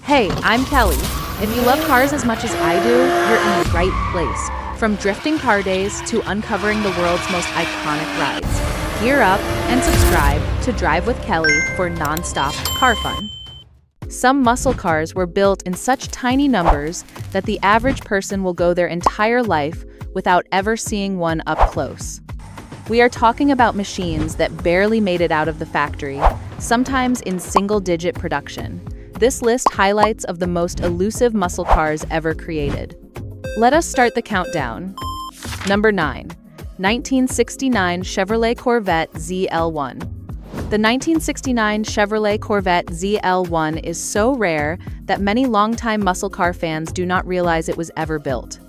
Hey, I'm Kelly. If you love cars as much as I do, you're in the right place. From drifting car days to uncovering the world's most iconic rides. Gear up and subscribe to Drive with Kelly for non-stop car fun. Some muscle cars were built in such tiny numbers that the average person will go their entire life without ever seeing one up close. We are talking about machines that barely made it out of the factory, sometimes in single-digit production. This list highlights of the most elusive muscle cars ever created. Let us start the countdown. Number 9. 1969 Chevrolet Corvette ZL1. The 1969 Chevrolet Corvette ZL1 is so rare that many longtime muscle car fans do not realize it was ever built.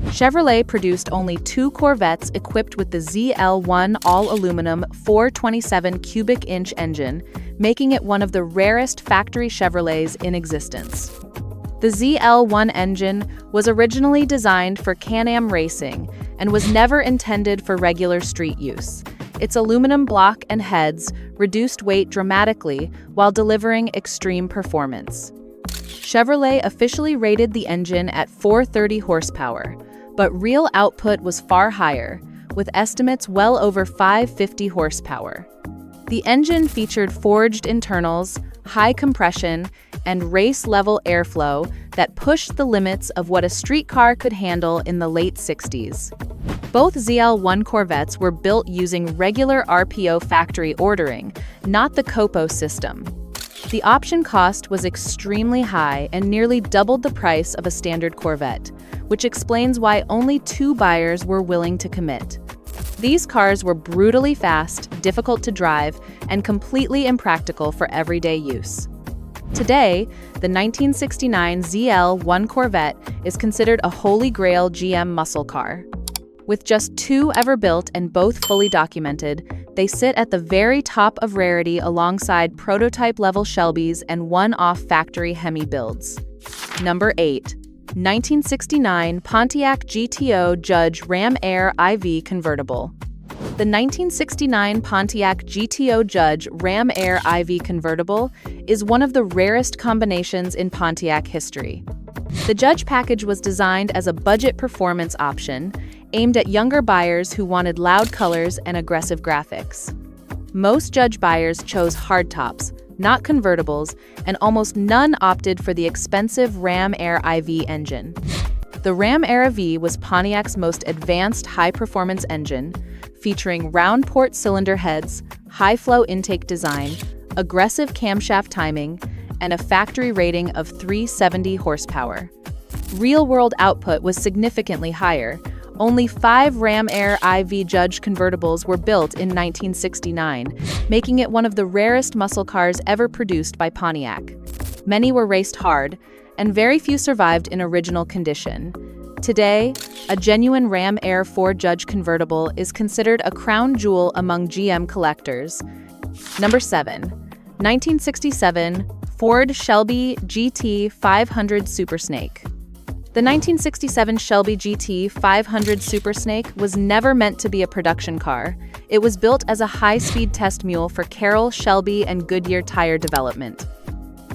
Chevrolet produced only 2 Corvettes equipped with the ZL1 all-aluminum 427 cubic inch engine, making it one of the rarest factory Chevrolets in existence. The ZL1 engine was originally designed for Can-Am racing and was never intended for regular street use. Its aluminum block and heads reduced weight dramatically while delivering extreme performance. Chevrolet officially rated the engine at 430 horsepower, but real output was far higher, with estimates well over 550 horsepower. The engine featured forged internals, high compression, and race-level airflow that pushed the limits of what a street car could handle in the late 60s. Both ZL1 Corvettes were built using regular RPO factory ordering, not the COPO system. The option cost was extremely high and nearly doubled the price of a standard Corvette, which explains why only 2 buyers were willing to commit. These cars were brutally fast, difficult to drive, and completely impractical for everyday use. Today, the 1969 ZL1 Corvette is considered a holy grail GM muscle car. With just 2 ever built and both fully documented, they sit at the very top of rarity alongside prototype-level Shelbys and one-off factory Hemi builds. Number 8. 1969 Pontiac GTO Judge Ram Air IV Convertible. The 1969 Pontiac GTO Judge Ram Air IV Convertible is one of the rarest combinations in Pontiac history. The Judge package was designed as a budget performance option, aimed at younger buyers who wanted loud colors and aggressive graphics. Most Judge buyers chose hardtops, not convertibles, and almost none opted for the expensive Ram Air IV engine. The Ram Air IV was Pontiac's most advanced high-performance engine, featuring round port cylinder heads, high-flow intake design, aggressive camshaft timing, and a factory rating of 370 horsepower. Real-world output was significantly higher. Only 5 Ram Air IV Judge convertibles were built in 1969, making it one of the rarest muscle cars ever produced by Pontiac. Many were raced hard, and very few survived in original condition. Today, a genuine Ram Air 4 Judge convertible is considered a crown jewel among GM collectors. Number 7. 1967 Ford Shelby GT 500 Super Snake. The 1967 Shelby GT 500 Super Snake was never meant to be a production car. It was built as a high-speed test mule for Carroll, Shelby, and Goodyear tire development.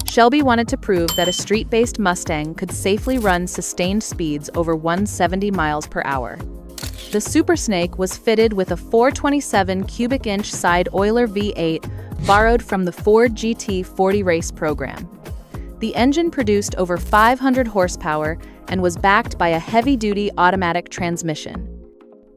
Shelby wanted to prove that a street-based Mustang could safely run sustained speeds over 170 miles per hour. The Super Snake was fitted with a 427 cubic inch side Oiler V8 borrowed from the Ford GT40 race program. The engine produced over 500 horsepower and was backed by a heavy-duty automatic transmission.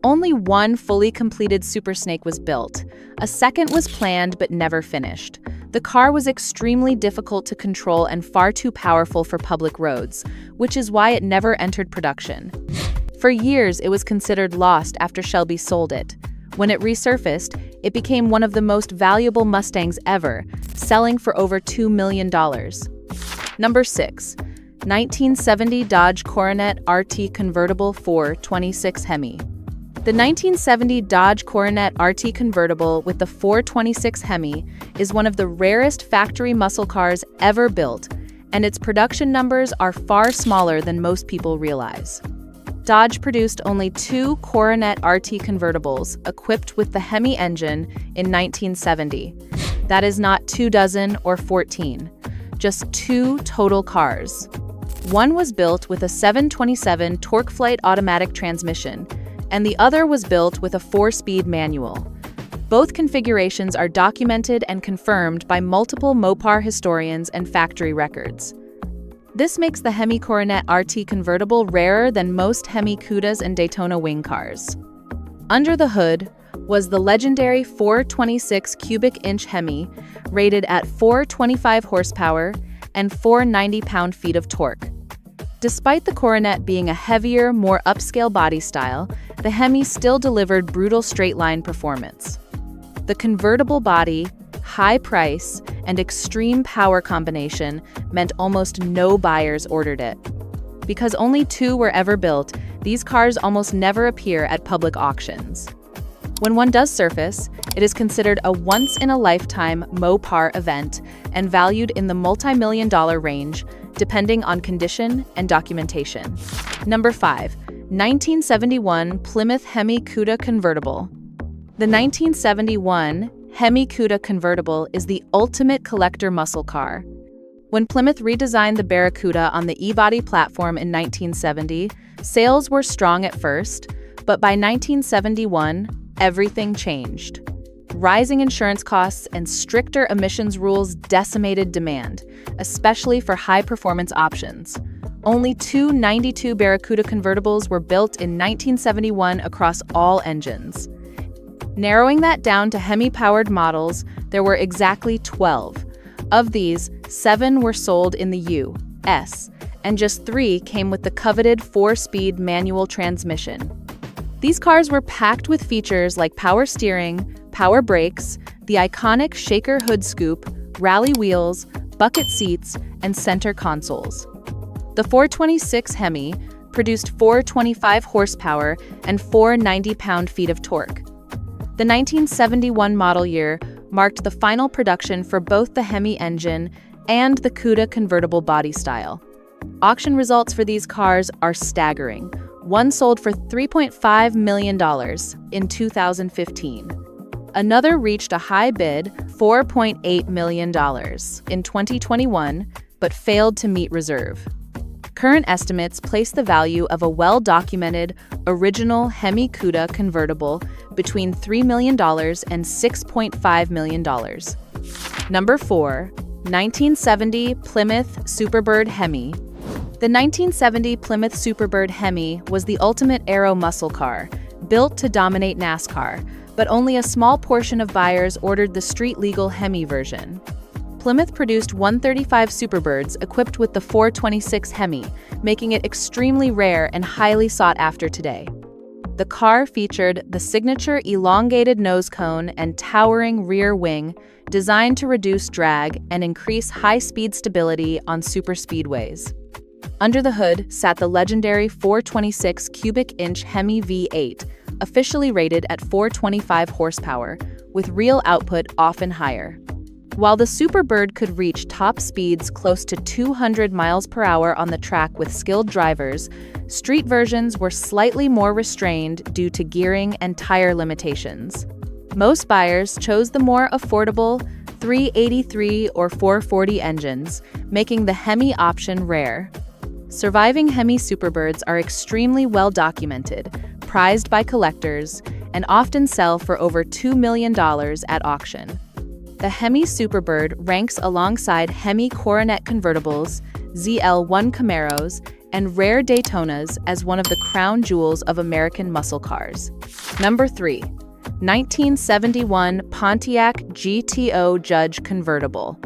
Only one fully completed Super Snake was built. A second was planned but never finished. The car was extremely difficult to control and far too powerful for public roads, which is why it never entered production. For years, it was considered lost after Shelby sold it. When it resurfaced, it became one of the most valuable Mustangs ever, selling for over $2 million. Number 6. 1970 Dodge Coronet RT Convertible 426 Hemi. The 1970 Dodge Coronet RT Convertible with the 426 Hemi is one of the rarest factory muscle cars ever built, and its production numbers are far smaller than most people realize. Dodge produced only 2 Coronet RT convertibles equipped with the Hemi engine in 1970. That is not 2 dozen or 14. just 2 total cars. One was built with a 727 TorqueFlite automatic transmission, and the other was built with a 4-speed manual. Both configurations are documented and confirmed by multiple Mopar historians and factory records. This makes the Hemi Coronet RT convertible rarer than most Hemi Cudas and Daytona wing cars. Under the hood was the legendary 426 cubic inch Hemi, rated at 425 horsepower and 490 pound-feet of torque. Despite the Coronet being a heavier, more upscale body style, the Hemi still delivered brutal straight-line performance. The convertible body, high price, and extreme power combination meant almost no buyers ordered it. Because only 2 were ever built, these cars almost never appear at public auctions. When one does surface, it is considered a once-in-a-lifetime Mopar event and valued in the multi-million-dollar range, depending on condition and documentation. Number 5. 1971 Plymouth Hemi Cuda Convertible. The 1971 Hemi Cuda Convertible is the ultimate collector muscle car. When Plymouth redesigned the Barracuda on the E-body platform in 1970, sales were strong at first, but by 1971, everything changed. Rising insurance costs and stricter emissions rules decimated demand, especially for high-performance options. Only 2 92 Barracuda convertibles were built in 1971 across all engines. Narrowing that down to Hemi-powered models, there were exactly 12. Of these, 7 were sold in the U.S., and just 3 came with the coveted 4-speed manual transmission. These cars were packed with features like power steering, power brakes, the iconic shaker hood scoop, rally wheels, bucket seats, and center consoles. The 426 Hemi produced 425 horsepower and 490 pound-feet of torque. The 1971 model year marked the final production for both the Hemi engine and the Cuda convertible body style. Auction results for these cars are staggering. One sold for $3.5 million in 2015. Another reached a high bid, $4.8 million, in 2021, but failed to meet reserve. Current estimates place the value of a well-documented, original Hemi Cuda convertible between $3 million and $6.5 million. Number 4. 1970 Plymouth Superbird Hemi. The 1970 Plymouth Superbird Hemi was the ultimate aero muscle car, built to dominate NASCAR, but only a small portion of buyers ordered the street-legal Hemi version. Plymouth produced 135 Superbirds equipped with the 426 Hemi, making it extremely rare and highly sought after today. The car featured the signature elongated nose cone and towering rear wing, designed to reduce drag and increase high-speed stability on superspeedways. Under the hood sat the legendary 426 cubic inch Hemi V8, officially rated at 425 horsepower, with real output often higher. While the Superbird could reach top speeds close to 200 miles per hour on the track with skilled drivers, street versions were slightly more restrained due to gearing and tire limitations. Most buyers chose the more affordable 383 or 440 engines, making the Hemi option rare. Surviving Hemi Superbirds are extremely well documented, prized by collectors, and often sell for over $2 million at auction. The Hemi Superbird ranks alongside Hemi Coronet convertibles, ZL1 Camaros, and rare Daytonas as one of the crown jewels of American muscle cars. Number 3. 1971 Pontiac GTO Judge Convertible.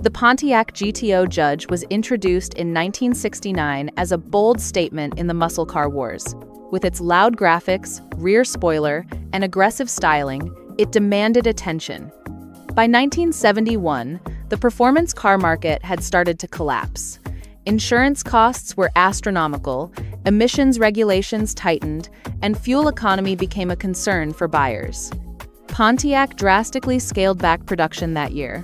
The Pontiac GTO Judge was introduced in 1969 as a bold statement in the muscle car wars. With its loud graphics, rear spoiler, and aggressive styling, it demanded attention. By 1971, the performance car market had started to collapse. Insurance costs were astronomical, emissions regulations tightened, and fuel economy became a concern for buyers. Pontiac drastically scaled back production that year.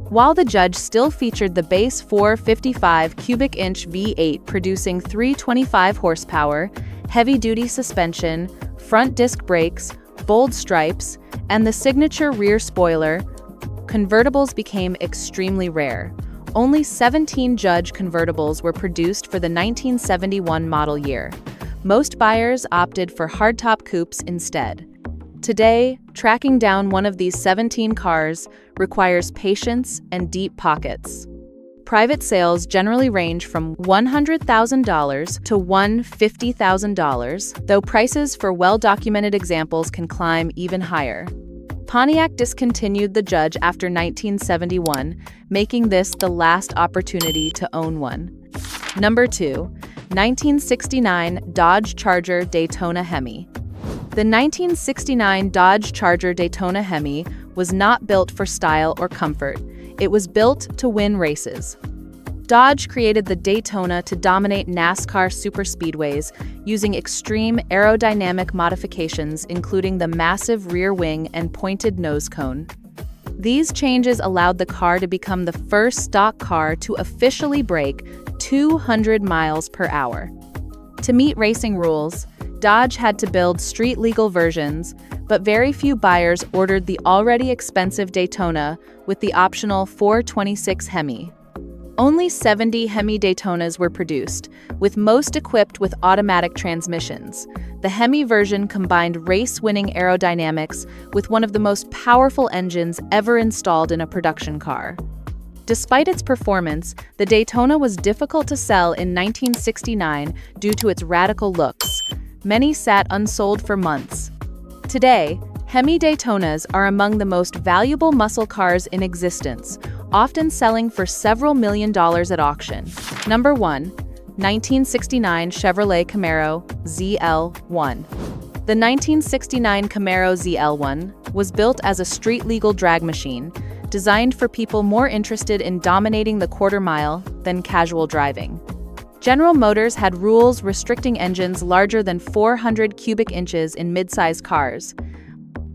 While the Judge still featured the base 455 cubic inch V8 producing 325 horsepower, heavy-duty suspension, front disc brakes, bold stripes, and the signature rear spoiler, convertibles became extremely rare. Only 17 Judge convertibles were produced for the 1971 model year. Most buyers opted for hardtop coupes instead. Today, tracking down one of these 17 cars requires patience and deep pockets. Private sales generally range from $100,000 to $150,000, though prices for well-documented examples can climb even higher. Pontiac discontinued the Judge after 1971, making this the last opportunity to own one. Number 2. 1969 Dodge Charger Daytona Hemi. The 1969 Dodge Charger Daytona Hemi was not built for style or comfort. It was built to win races. Dodge created the Daytona to dominate NASCAR superspeedways using extreme aerodynamic modifications, including the massive rear wing and pointed nose cone. These changes allowed the car to become the first stock car to officially break 200 miles per hour. To meet racing rules, Dodge had to build street-legal versions, but very few buyers ordered the already expensive Daytona with the optional 426 Hemi. Only 70 Hemi Daytonas were produced, with most equipped with automatic transmissions. The Hemi version combined race-winning aerodynamics with one of the most powerful engines ever installed in a production car. Despite its performance, the Daytona was difficult to sell in 1969 due to its radical looks. Many sat unsold for months. Today, Hemi Daytonas are among the most valuable muscle cars in existence, often selling for several $1 million at auction. Number 1. 1969 Chevrolet Camaro ZL1. The 1969 Camaro ZL1 was built as a street-legal drag machine, designed for people more interested in dominating the quarter mile than casual driving. General Motors had rules restricting engines larger than 400 cubic inches in mid-size cars.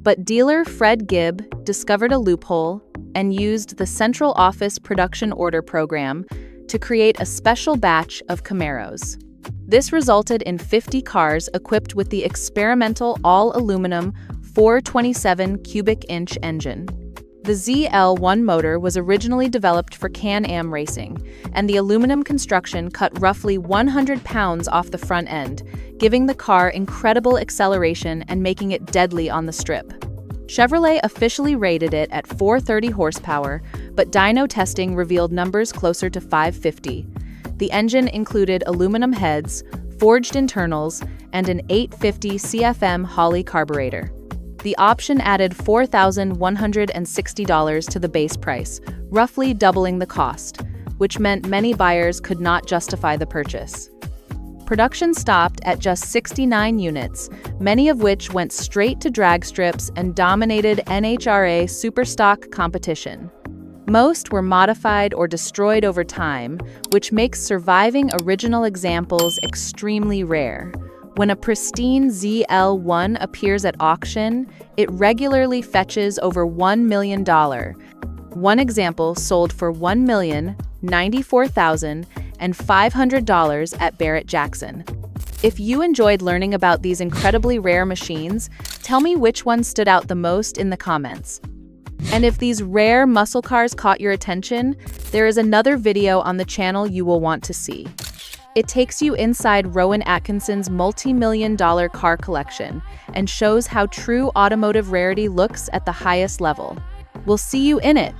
But dealer Fred Gibb discovered a loophole and used the Central Office Production Order Program to create a special batch of Camaros. This resulted in 50 cars equipped with the experimental all-aluminum 427 cubic inch engine. The ZL1 motor was originally developed for Can-Am racing, and the aluminum construction cut roughly 100 pounds off the front end, giving the car incredible acceleration and making it deadly on the strip. Chevrolet officially rated it at 430 horsepower, but dyno testing revealed numbers closer to 550. The engine included aluminum heads, forged internals, and an 850 CFM Holley carburetor. The option added $4,160 to the base price, roughly doubling the cost, which meant many buyers could not justify the purchase. Production stopped at just 69 units, many of which went straight to drag strips and dominated NHRA Superstock competition. Most were modified or destroyed over time, which makes surviving original examples extremely rare. When a pristine ZL1 appears at auction, it regularly fetches over $1 million. One example sold for $1,094,500 at Barrett-Jackson. If you enjoyed learning about these incredibly rare machines, tell me which one stood out the most in the comments. And if these rare muscle cars caught your attention, there is another video on the channel you will want to see. It takes you inside Rowan Atkinson's multi-million-dollar car collection and shows how true automotive rarity looks at the highest level. We'll see you in it.